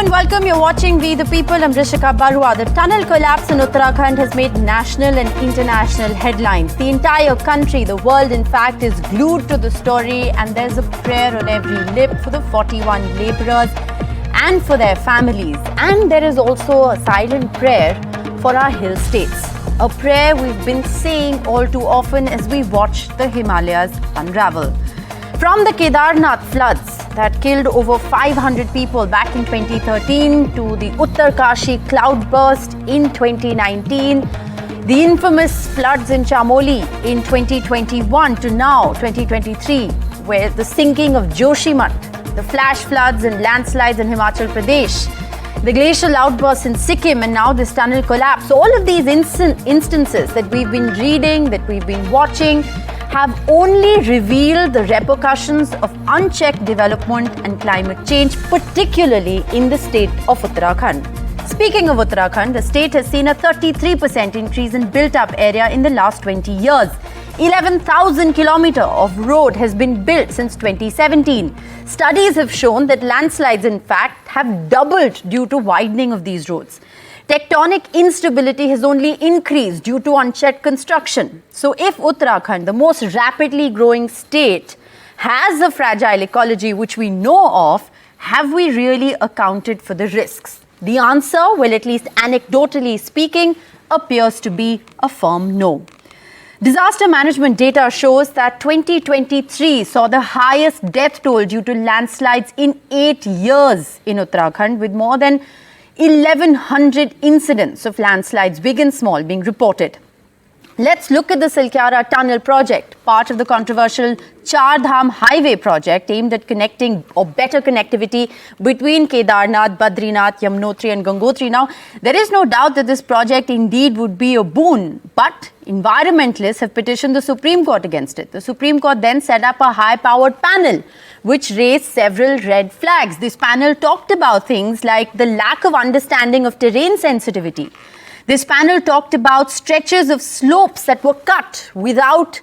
and welcome. You're watching We the People. I'm Rishika Barua. The tunnel collapse in Uttarakhand has made national and international headlines. The entire country, the world in fact, is glued to the story, and there's a prayer on every lip for the 41 labourers and for their families. And there is also a silent prayer for our hill states. A prayer we've been saying all too often as we watch the Himalayas unravel. From the Kedarnath floods that killed over 500 people back in 2013 to the Uttarkashi cloudburst in 2019, the infamous floods in Chamoli in 2021 to now 2023, where the sinking of Joshimath, the flash floods and landslides in Himachal Pradesh, the glacial outbursts in Sikkim, and now this tunnel collapse. All of these instances that we've been reading, that we've been watching, have only revealed the repercussions of unchecked development and climate change, particularly in the state of Uttarakhand. Speaking of Uttarakhand, the state has seen a 33% increase in built-up area in the last 20 years. 11,000 kilometers of road has been built since 2017. Studies have shown that landslides, in fact, have doubled due to widening of these roads. Tectonic instability has only increased due to unchecked construction. So if Uttarakhand, the most rapidly growing state, has a fragile ecology which we know of, have we really accounted for the risks? The answer, well, at least anecdotally speaking, appears to be a firm no. Disaster management data shows that 2023 saw the highest death toll due to landslides in 8 years in Uttarakhand, with more than 1,100 incidents of landslides, big and small, being reported. Let's look at the Silkyara Tunnel project, part of the controversial Char Dham Highway project aimed at connecting or better connectivity between Kedarnath, Badrinath, Yamunotri and Gangotri. Now, there is no doubt that this project indeed would be a boon, but environmentalists have petitioned the Supreme Court against it. The Supreme Court then set up a high-powered panel which raised several red flags. This panel talked about things like the lack of understanding of terrain sensitivity. This panel talked about stretches of slopes that were cut without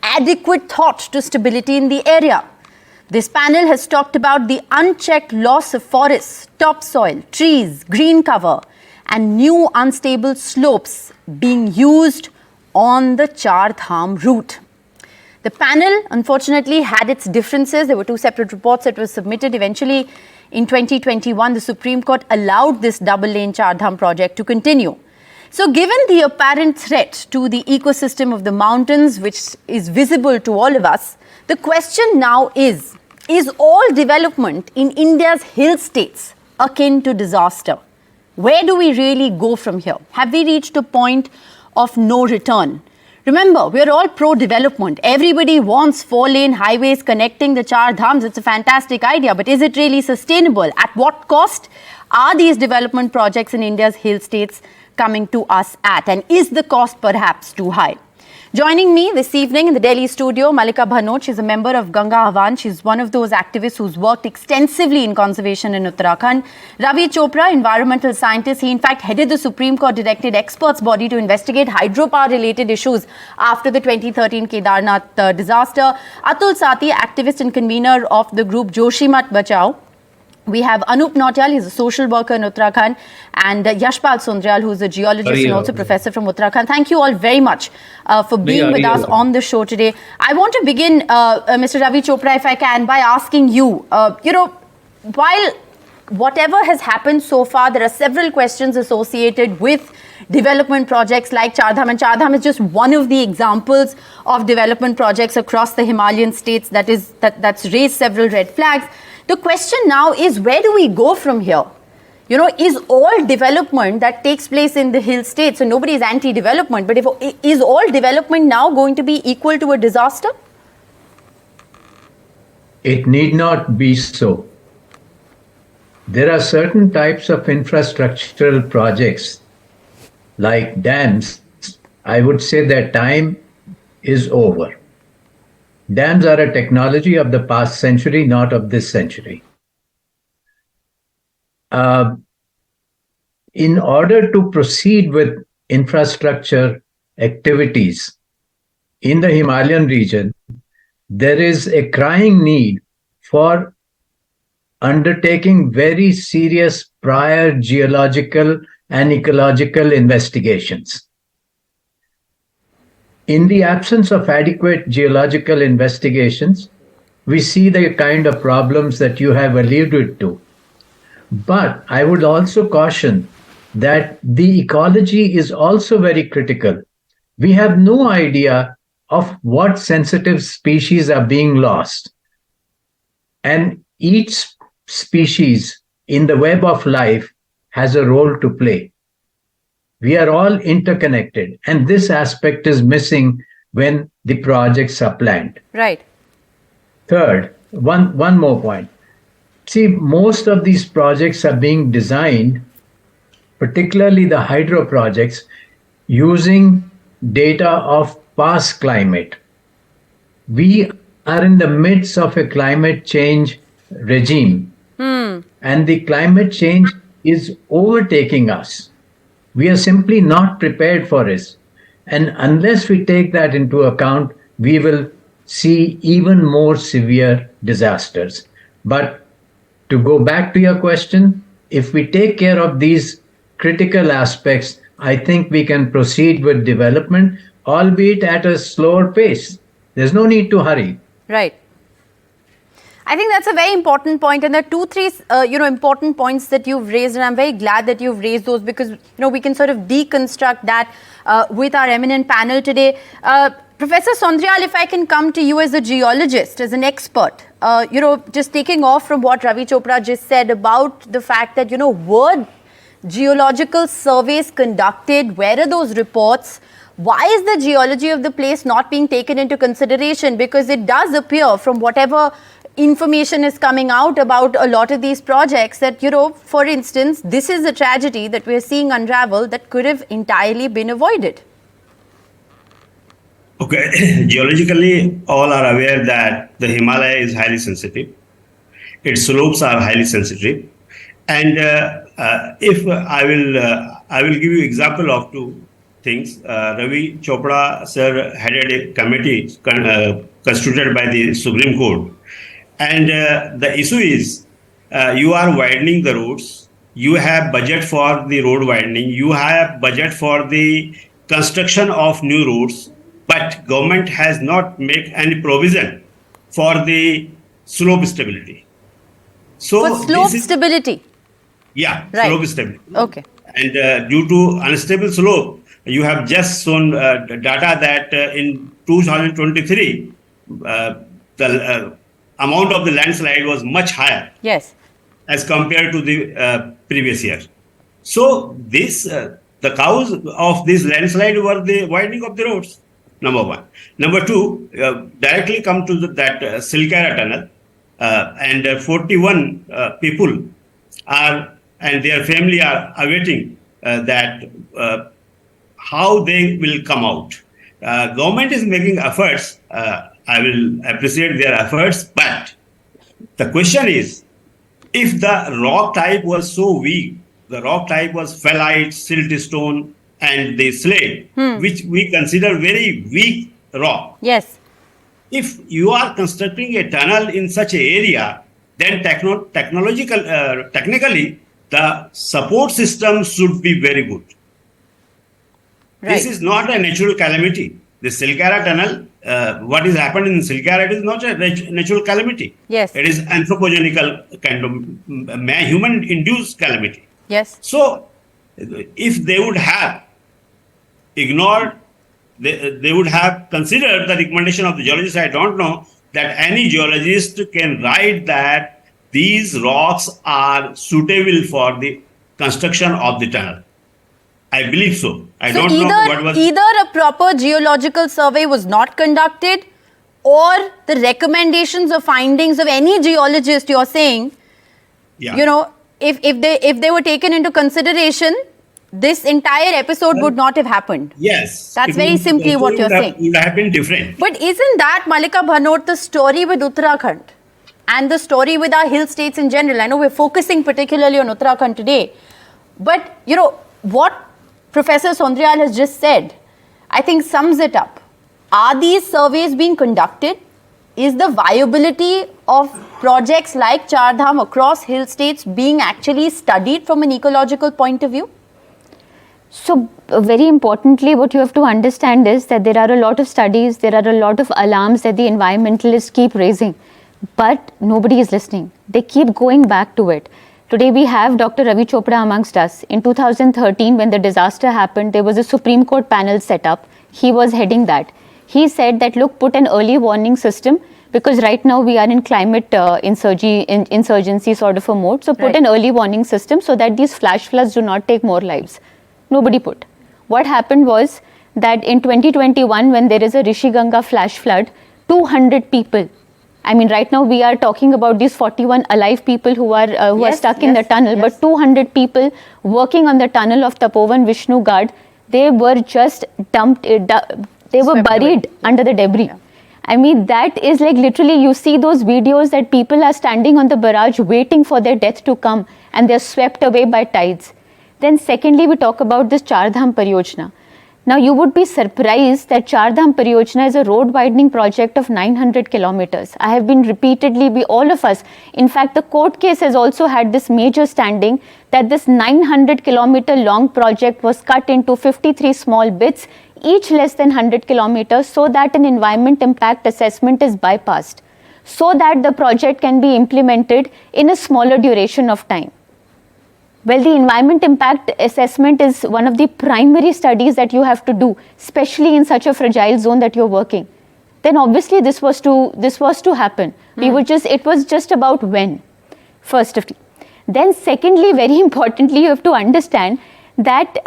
adequate thought to stability in the area. This panel has talked about the unchecked loss of forests, topsoil, trees, green cover, and new unstable slopes being used on the Char Dham route. The panel, unfortunately, had its differences. There were two separate reports that were submitted. Eventually, in 2021, the Supreme Court allowed this double-lane Char Dham project to continue. So given the apparent threat to the ecosystem of the mountains, which is visible to all of us, the question now is all development in India's hill states akin to disaster? Where do we really go from here? Have we reached a point of no return? Remember, we're all pro-development. Everybody wants 4-lane highways connecting the Char Dhams. It's a fantastic idea, but is it really sustainable? At what cost are these development projects in India's hill states coming to us at? And is the cost perhaps too high? Joining me this evening in the Delhi studio, Malika Bhanot. She's a member of Ganga Ahvan. She's one of those activists who's worked extensively in conservation in Uttarakhand. Ravi Chopra, environmental scientist. He in fact headed the Supreme Court directed experts body to investigate hydropower related issues after the 2013 Kedarnath disaster. Atul Sati, activist and convener of the group Joshimath Bachao. We have Anup Nautyal, he's a social worker in Uttarakhand, and Yashpal Sundryal, who's a geologist and also professor from Uttarakhand. Thank you all very much for being with us on the show today. I want to begin, Mr. Ravi Chopra, if I can, by asking you, while whatever has happened so far, there are several questions associated with development projects like Char Dham, and Char Dham is just one of the examples of development projects across the Himalayan states that's raised several red flags. The question now is, where do we go from here? Is all development that takes place in the hill states, so nobody is anti-development, but is all development now going to be equal to a disaster? It need not be so. There are certain types of infrastructural projects like dams. I would say their time is over. Dams are a technology of the past century, not of this century. In order to proceed with infrastructure activities in the Himalayan region, there is a crying need for undertaking very serious prior geological and ecological investigations. In the absence of adequate geological investigations, we see the kind of problems that you have alluded to. But I would also caution that the ecology is also very critical. We have no idea of what sensitive species are being lost. And each species in the web of life has a role to play. We are all interconnected, and this aspect is missing when the projects are planned. Right. Third, one more point. See, most of these projects are being designed, particularly the hydro projects, using data of past climate. We are in the midst of a climate change regime, and the climate change is overtaking us. We are simply not prepared for it. And unless we take that into account, we will see even more severe disasters. But to go back to your question, if we take care of these critical aspects, I think we can proceed with development, albeit at a slower pace. There's no need to hurry. Right. I think that's a very important point, and there are three important points that you've raised, and I'm very glad that you've raised those because we can sort of deconstruct that with our eminent panel today. Professor Sondryal, if I can come to you as a geologist, as an expert, just taking off from what Ravi Chopra just said about the fact that were geological surveys conducted, where are those reports? Why is the geology of the place not being taken into consideration? Because it does appear from whatever information is coming out about a lot of these projects that, for instance, this is a tragedy that we're seeing unravel that could have entirely been avoided. Okay, geologically, all are aware that the Himalaya is highly sensitive. Its slopes are highly sensitive. And if I will give you example of two things. Ravi Chopra sir headed a committee constituted by the Supreme Court. And the issue is, you are widening the roads. You have budget for the road widening. You have budget for the construction of new roads. But government has not made any provision for the slope stability. So for slope stability? Yeah, right. Slope stability. Okay. And due to unstable slope, you have just shown data that in 2023, the amount of the landslide was much higher. Yes. As compared to the previous year. So this the cause of this landslide were the widening of the roads, number one. Number two, directly come to that Silkara tunnel, and 41 people are and their family are awaiting that how they will come out. Government is making efforts. I will appreciate their efforts, but the question is, if the rock type was so weak, the rock type was phyllite, siltstone, and the slate, which we consider very weak rock. Yes. If you are constructing a tunnel in such an area, then technically, the support system should be very good. Right. This is not a natural calamity. The Silkara tunnel, what is happened in Silkara, it is not a natural calamity. Yes. It is anthropogenical kind of human-induced calamity. Yes. So, if they would have ignored, they would have considered the recommendation of the geologist. I don't know that any geologist can write that these rocks are suitable for the construction of the tunnel. I believe so. I don't know what was... Either a proper geological survey was not conducted, or the recommendations or findings of any geologist, you're saying, if they were taken into consideration, this entire episode would not have happened. Yes. That's very simply what you're saying. It would have been different. But isn't that, Malika Bhanot, the story with Uttarakhand and the story with our hill states in general? I know we're focusing particularly on Uttarakhand today, but what Professor Sondryal has just said, I think sums it up. Are these surveys being conducted? is the viability of projects like Char Dham across hill states being actually studied from an ecological point of view? So very importantly, what you have to understand is that there are a lot of studies, there are a lot of alarms that the environmentalists keep raising, but nobody is listening. They keep going back to it. Today we have Dr. Ravi Chopra amongst us. In 2013, when the disaster happened, there was a Supreme Court panel set up. He was heading that. He said that, look, put an early warning system, because right now we are in climate insurgency sort of a mode. So put an early warning system so that these flash floods do not take more lives. Nobody put. What happened was that in 2021, when there is a Rishi Ganga flash flood, 200 people, I mean, right now we are talking about these 41 alive people who are stuck in the tunnel, but 200 people working on the tunnel of Tapovan Vishnu Gad, they were just dumped, they were buried under the debris. Yeah. I mean, that is like literally, you see those videos that people are standing on the barrage waiting for their death to come, and they're swept away by tides. Then secondly, we talk about this Char Dham Pariyojana. Now, you would be surprised that Char Dham Pariyojana is a road widening project of 900 kilometers. I have been repeatedly, all of us, in fact, the court case has also had this major standing that this 900 kilometer long project was cut into 53 small bits, each less than 100 kilometers, so that an environment impact assessment is bypassed, so that the project can be implemented in a smaller duration of time. Well, the environment impact assessment is one of the primary studies that you have to do, especially in such a fragile zone that you're working. Then obviously this was to happen. It was just about when, first of all. Then secondly, very importantly, you have to understand that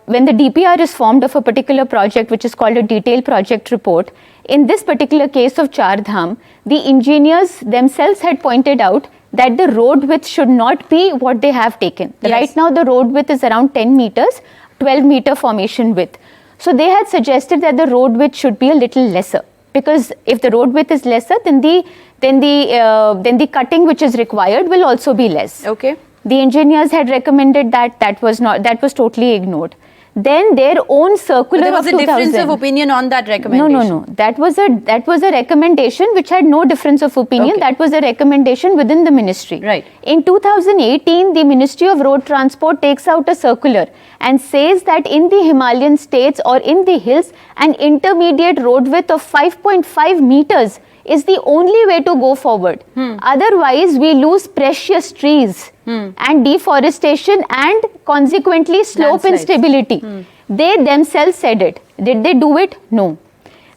when the DPR is formed of a particular project, which is called a detailed project report, in this particular case of Char Dham, the engineers themselves had pointed out that the road width should not be what they have taken. Yes. Right now the road width is around 10 meters, 12 meter formation width. So they had suggested that the road width should be a little lesser, because if the road width is lesser, then the cutting which is required will also be less. Okay. The engineers had recommended that was totally ignored. Then their own circular. But there was a difference of opinion on that recommendation. No. That was a recommendation which had no difference of opinion. Okay. That was a recommendation within the ministry. Right. In 2018, the Ministry of Road Transport takes out a circular and says that in the Himalayan states or in the hills, an intermediate road width of 5.5 meters is the only way to go forward. Otherwise, we lose precious trees and deforestation and consequently slope instability. They themselves said it. Did they do it? No.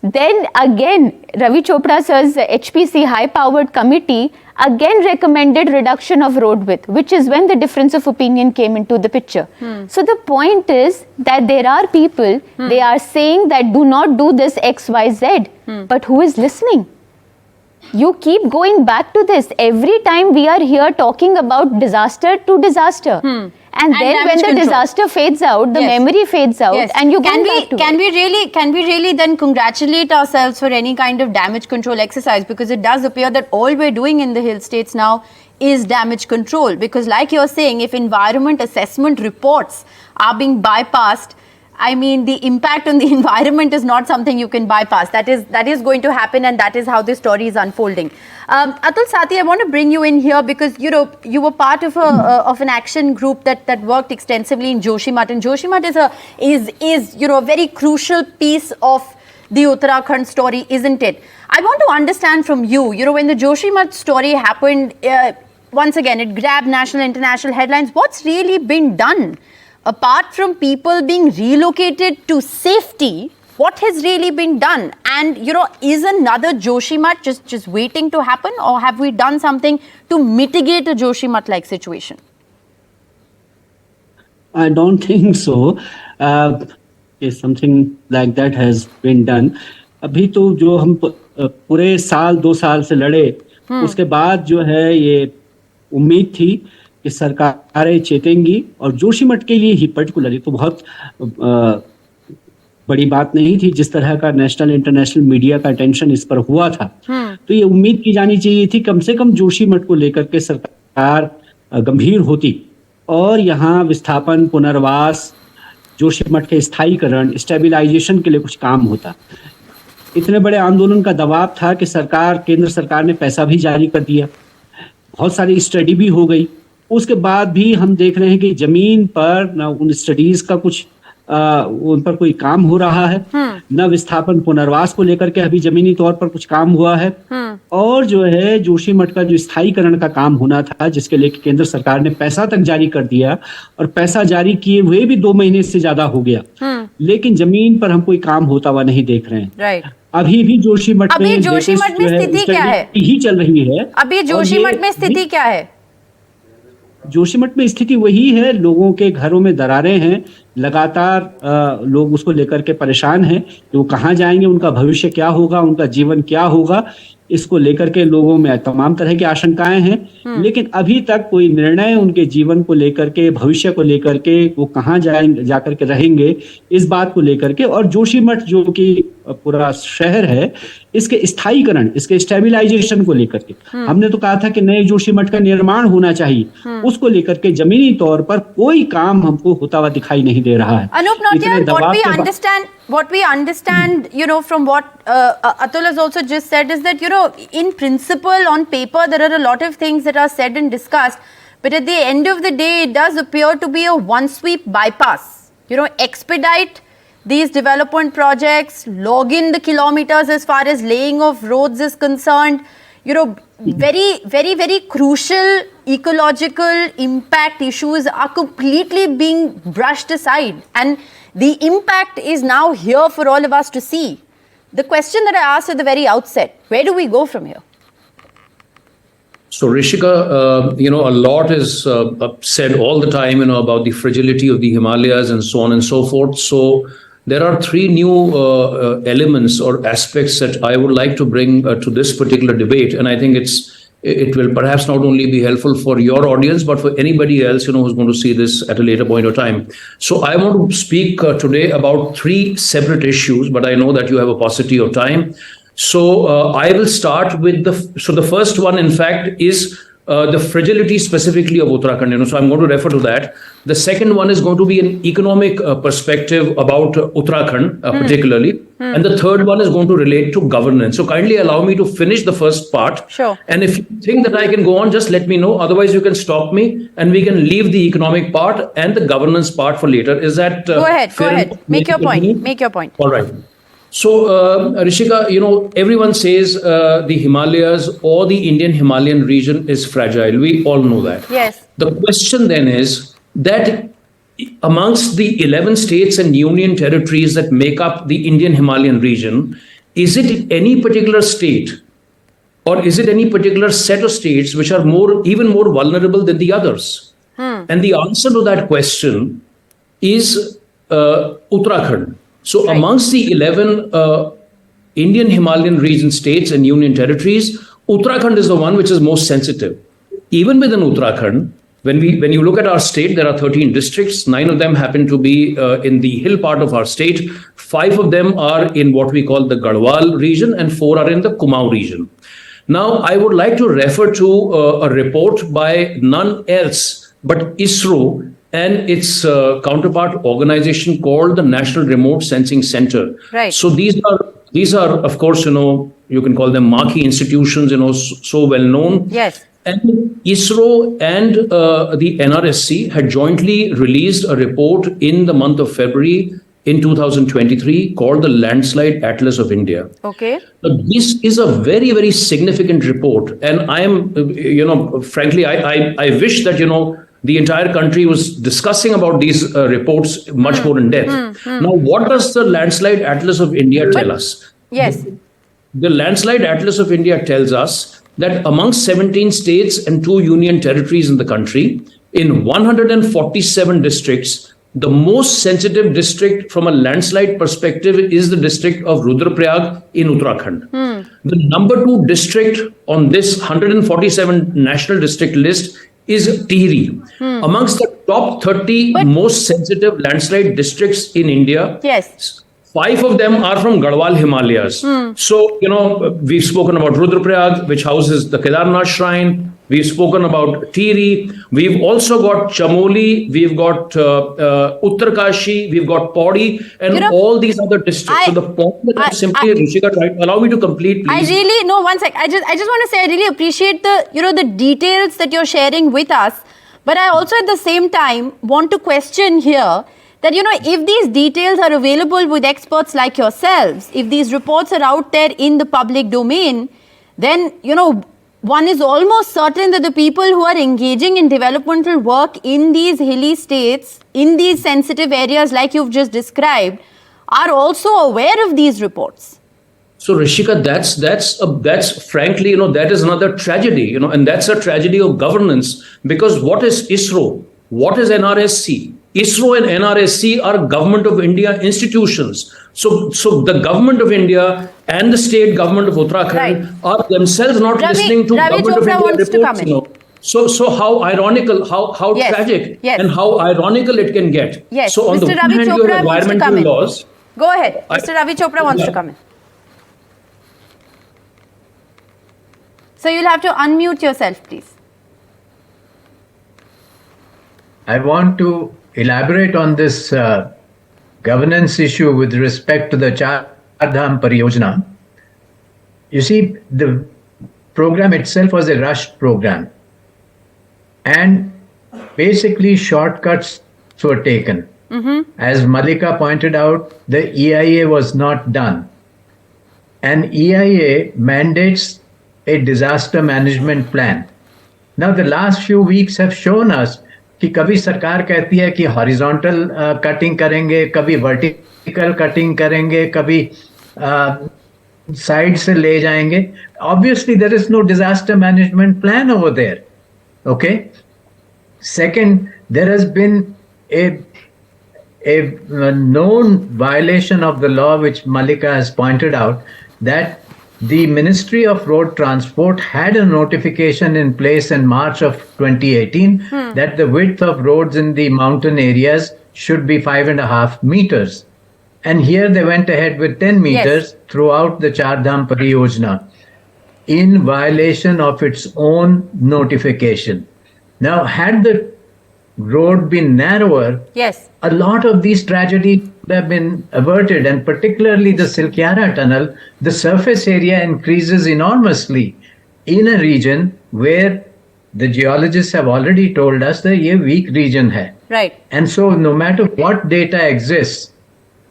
Then again, Ravi Chopra sir's HPC high-powered committee again recommended reduction of road width, which is when the difference of opinion came into the picture. So the point is that there are people, they are saying that do not do this X, Y, Z, but who is listening? You keep going back to this. Every time we are here talking about disaster to disaster. And then when the disaster fades out, the memory fades out, and you can we really then congratulate ourselves for any kind of damage control exercise? Because it does appear that all we're doing in the hill states now is damage control. Because like you're saying, if environment assessment reports are being bypassed, I mean, the impact on the environment is not something you can bypass. That is going to happen, and that is how this story is unfolding. Atul Sathi, I want to bring you in here because you were part of an action group that worked extensively in Joshimath, and Joshimath is a very crucial piece of the Uttarakhand story, isn't it? I want to understand from you. When the Joshimath story happened, once again it grabbed national, international headlines. What's really been done? Apart from people being relocated to safety, what has really been done? And, is another Joshimath just waiting to happen, or have we done something to mitigate a Joshimath-like situation? I don't think so. If something like that has been done. अभी तो जो हम पूरे साल 2 साल से लड़े, उसके बाद जो है ये उम्मीद थी कि सरकारें चेतेंगी, और जोशीमठ के लिए ही पर्टिकुलरली तो बहुत बड़ी बात नहीं थी जिस तरह का नेशनल इंटरनेशनल मीडिया का अटेंशन इस पर हुआ था। तो ये उम्मीद की जानी चाहिए थी कम से कम जोशीमठ को लेकर के सरकार गंभीर होती और यहाँ विस्थापन, पुनर्वास, जोशीमठ के स्थायीकरण, स्टेबलाइजेशन के लिए कुछ काम होता। इतने बड़े आंदोलन का दबाव था कि केंद्र सरकार ने पैसा भी जारी कर दिया, बहुत सारी स्टडी भी हो गई। उसके बाद भी हम देख रहे हैं कि जमीन पर न उन स्टडीज का कुछ उन पर कोई काम हो रहा है, न विस्थापन पुनर्वास को लेकर के अभी जमीनी तौर पर कुछ काम हुआ है। और जो है जोशीमठ का जो स्थायीकरण का काम होना था, जिसके लिए केंद्र सरकार ने पैसा तक जारी कर दिया, और पैसा जारी किए हुए भी 2 महीने से ज्यादा हो गया, लेकिन जमीन पर हम कोई काम होता हुआ नहीं देख रहे हैं। राइट। अभी भी जोशीमठ में स्थिति क्या है? ही चल रही है। अभी जोशीमठ में स्थिति क्या है? जोशीमठ में स्थिति वही है, लोगों के घरों में दरारें हैं, लगातार लोग उसको लेकर के परेशान हैं कि वो कहाँ जाएंगे, उनका भविष्य क्या होगा, उनका जीवन क्या होगा। इसको लेकर के लोगों में तमाम तरह की आशंकाएं हैं, लेकिन अभी तक कोई निर्णय उनके जीवन को लेकर के, भविष्य को लेकर के, वो कहाँ जाएंगे, जाकर के रहेंगे, इस बात को लेकर के। और जोशीमठ जो कि पूरा शहर है, इसके स्थायीकरण, इसके स्टेबलाइजेशन को लेकर के हमने तो कहा था कि नए जोशीमठ का निर्माण होना चाहिए, उसको लेकर के जमीनी तौर पर कोई काम हमको होता हुआ दिखाई नहीं दे रहा है। Anup Nautiyal, what we understand, from what Atul has also just said is that, in principle, on paper, there are a lot of things that are said and discussed, but at the end of the day, it does appear to be a one-sweep bypass. Expedite these development projects, log in the kilometers as far as laying of roads is concerned. Very, very, very crucial ecological impact issues are completely being brushed aside, and the impact is now here for all of us to see. The question that I asked at the very outset, where do we go from here? So Rishika, a lot is said all the time, about the fragility of the Himalayas and so on and so forth. So there are 3 new elements or aspects that I would like to bring to this particular debate, and I think it will perhaps not only be helpful for your audience, but for anybody else, who's going to see this at a later point of time. So I want to speak today about 3 separate issues, but I know that you have a paucity of time. So I will start with the first one, in fact, is the fragility specifically of Uttarakhand. So I'm going to refer to that. The second one is going to be an economic perspective about Uttarakhand particularly. And the third one is going to relate to governance. So kindly allow me to finish the first part. Sure. And if you think that I can go on, just let me know. Otherwise, you can stop me and we can leave the economic part and the governance part for later. Is that Go ahead. Make your point. All right. So, Rishika, everyone says the Himalayas or the Indian Himalayan region is fragile. We all know that. Yes. The question then is that amongst the 11 states and union territories that make up the Indian Himalayan region, is it any particular state or is it any particular set of states which are even more vulnerable than the others? And the answer to that question is Uttarakhand. So amongst the 11 Indian Himalayan region states and union territories, Uttarakhand is the one which is most sensitive. Even within Uttarakhand, when you look at our state, there are 13 districts. 9 of them happen to be in the hill part of our state. 5 of them are in what we call the Garhwal region and 4 are in the Kumaon region. Now, I would like to refer to a report by none else but ISRO and its counterpart organization called the National Remote Sensing Center. Right. So these are, of course, you can call them marquee institutions, so well known. Yes. And ISRO and the NRSC had jointly released a report in the month of February in 2023 called the Landslide Atlas of India. Okay. This is a very, very significant report. And I am, frankly, I wish that, the entire country was discussing about these reports much more in depth. Now, what does the Landslide Atlas of India tell us? Yes. The Landslide Atlas of India tells us that amongst 17 states and 2 union territories in the country, in 147 districts, the most sensitive district from a landslide perspective is the district of Rudraprayag in Uttarakhand. The number 2 district on this 147 national district list is Tihri. Amongst the top 30 most sensitive landslide districts in India, yes, 5 of them are from Garhwal Himalayas. So, we've spoken about Rudraprayag, which houses the Kedarnath shrine. We've spoken about Tihri. We've also got Chamoli, we've got Uttarkashi, we've got Pauri, and all these other districts. So the point that I'm simply, Rishika, allow me to complete, please. I really, no, one sec. I just want to say I really appreciate the details that you're sharing with us. But I also at the same time want to question here that, if these details are available with experts like yourselves, if these reports are out there in the public domain, then, one is almost certain that the people who are engaging in developmental work in these hilly states, in these sensitive areas like you've just described, are also aware of these reports. So Rishika, that's frankly, that is another tragedy, and that's a tragedy of governance, because what is ISRO? What is NRSC? ISRO and NRSC are government of India institutions. So the government of India and the state government of Uttarakhand are themselves not listening to Ravi government Chopra of India reports. So how ironical, how tragic, and how ironical it can get. Yes. So on Mr. the one Ravi hand, you Chopra have wants to come environmental in. laws. Go ahead. Mr. Ravi Chopra wants to come in. So you'll have to unmute yourself, please. I want to elaborate on this governance issue with respect to the Char Dham Pariyojana. You see, the program itself was a rushed program, and basically shortcuts were taken. As Malika pointed out, the EIA was not done, and EIA mandates a disaster management plan. Now, the last few weeks have shown us कि कभी सरकार कहती है कि horizontal cutting करेंगे, कभी vertical cutting करेंगे, कभी साइड से ले जाएंगे. Obviously, there is no disaster management plan over there. Okay. Second, there has been a known violation of the law, which Malika has pointed out, that the Ministry of Road Transport had a notification in place in March of 2018 that the width of roads in the mountain areas should be 5.5 meters. And here they went ahead with 10 meters throughout the Char Dham Pariyojana in violation of its own notification. Now, had the road been narrower, a lot of these tragedies would have been averted, and particularly the Silkyara tunnel, the surface area increases enormously in a region where the geologists have already told us that ये weak region है. Right. And so no matter what data exists,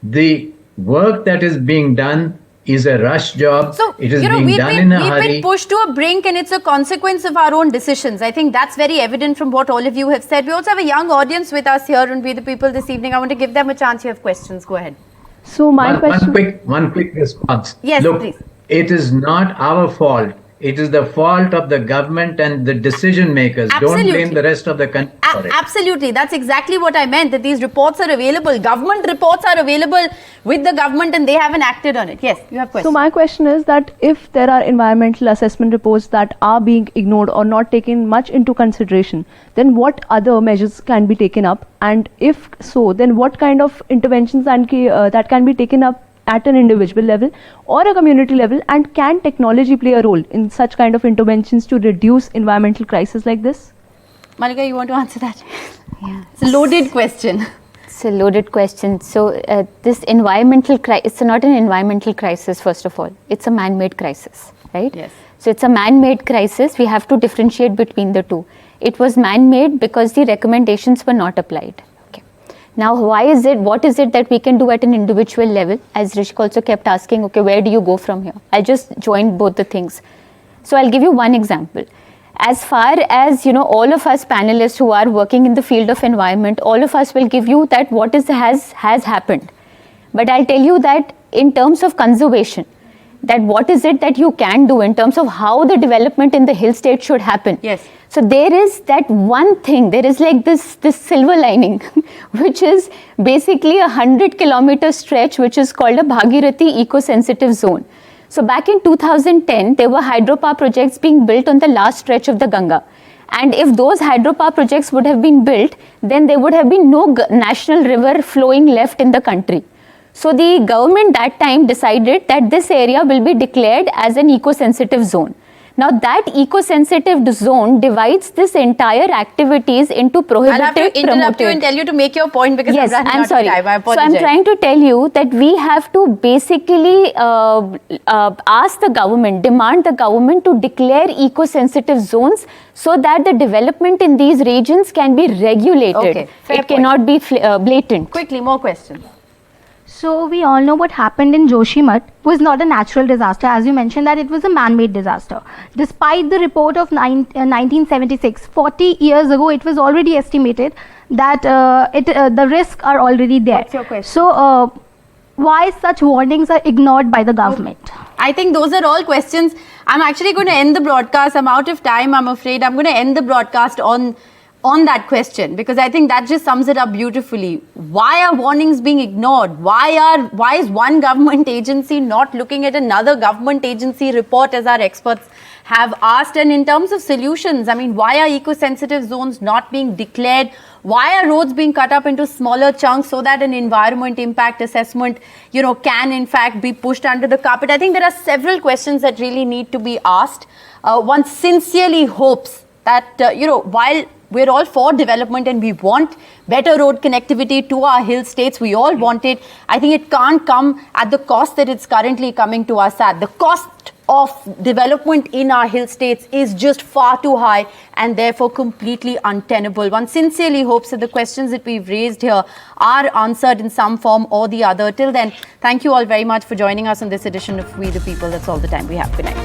the work that is being done is a rush job. So, it is being done in a hurry. We've been pushed to a brink, and it's a consequence of our own decisions. I think that's very evident from what all of you have said. We also have a young audience with us here on We the People this evening. I want to give them a chance. You have questions. Go ahead. So my question... One quick response. Yes, Look, please. It is not our fault. It is the fault of the government and the decision makers. Absolutely. Don't blame the rest of the country for it. Absolutely. That's exactly what I meant, that these reports are available. Government reports are available with the government, and they haven't acted on it. Yes, you have questions. So my question is that if there are environmental assessment reports that are being ignored or not taken much into consideration, then what other measures can be taken up? And if so, then what kind of interventions that can be taken up at an individual level or a community level, and can technology play a role in such kind of interventions to reduce environmental crisis like this? Malika, you want to answer that? Yeah. It's a loaded question. It's a loaded question. So this environmental crisis, it's not an environmental crisis, first of all. It's a man-made crisis, right? Yes. So it's a man-made crisis. We have to differentiate between the two. It was man-made because the recommendations were not applied. Now, what is it that we can do at an individual level? As Rishik also kept asking, okay, where do you go from here? I just joined both the things. So I'll give you one example. As far as, all of us panelists who are working in the field of environment, all of us will give you that what has happened. But I'll tell you that in terms of conservation, that what is it that you can do in terms of how the development in the hill state should happen. Yes. So there is that one thing, there is like this silver lining, which is basically a 100-kilometer stretch, which is called a Bhagirathi eco-sensitive zone. So back in 2010, there were hydropower projects being built on the last stretch of the Ganga. And if those hydropower projects would have been built, then there would have been no national river flowing left in the country. So the government that time decided that this area will be declared as an eco-sensitive zone. Now that eco-sensitive zone divides this entire activities into prohibited, I'll have to interrupt promoted. you and tell you to make your point because Yes, I'm running I'm out sorry. of time. I So apologize. I'm trying to tell you that we have to basically ask the government, demand the government to declare eco-sensitive zones so that the development in these regions can be regulated. Okay, fair It cannot be blatant. Quickly, more questions. So we all know what happened in Joshimath was not a natural disaster. As you mentioned that it was a man-made disaster. Despite the report of 1976, 40 years ago, it was already estimated that the risks are already there. What's your question? So why such warnings are ignored by the government? I think those are all questions. I'm actually going to end the broadcast. I'm out of time, I'm afraid. I'm going to end the broadcast on that question because I think that just sums it up beautifully. Why are warnings being ignored? Why is one government agency not looking at another government agency report, as our experts have asked? And in terms of solutions, I mean, why are eco-sensitive zones not being declared? Why are roads being cut up into smaller chunks so that an environment impact assessment, can in fact be pushed under the carpet? I think there are several questions that really need to be asked. One sincerely hopes that, while we're all for development and we want better road connectivity to our hill states, we all want it. I think it can't come at the cost that it's currently coming to us at. The cost of development in our hill states is just far too high and therefore completely untenable. One sincerely hopes that the questions that we've raised here are answered in some form or the other. Till then, thank you all very much for joining us on this edition of We the People. That's all the time we have. Good night.